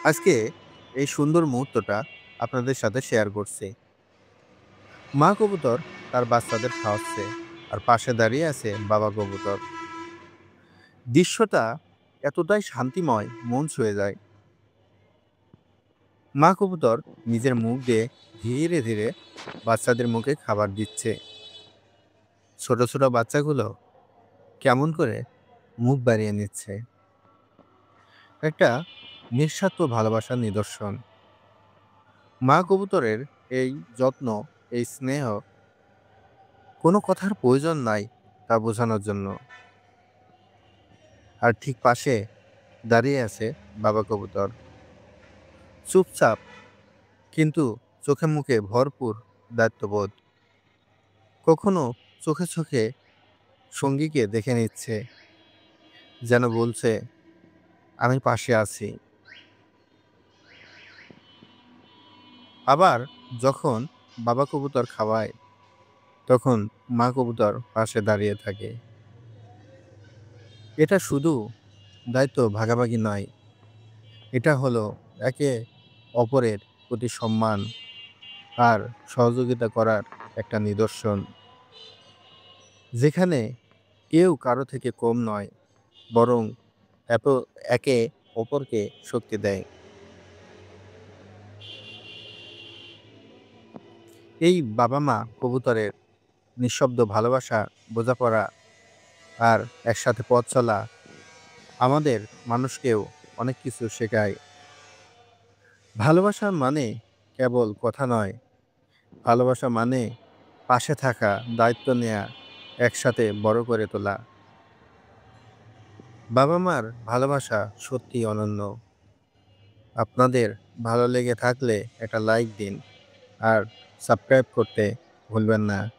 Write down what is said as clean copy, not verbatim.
আজকে এই সুন্দর মুহূর্তটা আপনাদের সাথে শেয়ার করছি। মা কবুতর তার বাচ্চাদের খাওয়াচ্ছে আর পাশে দাঁড়িয়ে আছে বাবা কবুতর। দৃশ্যটা এতটাই শান্তিময়, মন ছুঁয়ে যায়। মা কবুতর নিজের মুখ দিয়ে ধীরে ধীরে বাচ্চাদের মুখে খাবার দিচ্ছে। ছোট ছোট বাচ্চাগুলো কেমন করে মুখ বাড়িয়ে নিচ্ছে। একটা নিঃস্বার্থ ভালোবাসার নিদর্শন। মা কবুতরের এই যত্ন, এই স্নেহ কোনো কথার প্রয়োজন নাই তা বোঝানোর জন্য। আর ঠিক পাশে দাঁড়িয়ে আছে বাবা কবুতর। চুপচাপ, কিন্তু চোখে মুখে ভরপুর দায়িত্ববোধ। কখনো চোখে চোখে সঙ্গীকে দেখে নিচ্ছে, যেন বলছে, আমি পাশে আছি। আবার যখন বাবা কবুতর খাওয়ায়, তখন মা কবুতর পাশে দাঁড়িয়ে থাকে। এটা শুধু দায়িত্ব ভাগাভাগি নয়, এটা হলো একে অপরের প্রতি সম্মান আর সহযোগিতা করার একটা নিদর্শন। যেখানে কেউ কারো থেকে কম নয়, বরং এত একে অপরকে শক্তি দেয়। এই বাবা-মা কবুতরের নিঃশব্দ ভালোবাসা, বোঝাপড়া আর একসাথে পথ চলা আমাদের মানুষকেও অনেক কিছু শেখায়। ভালোবাসা মানে কেবল কথা নয়, ভালোবাসা মানে পাশে থাকা, দায়িত্ব নেয়া, একসাথে বড় করে তোলা। বাবা-মার ভালোবাসা সত্যিই অনন্য। আপনাদের ভালো লেগে থাকলে একটা লাইক দিন আর সাবস্ক্রাইব করতে ভুলবেন না।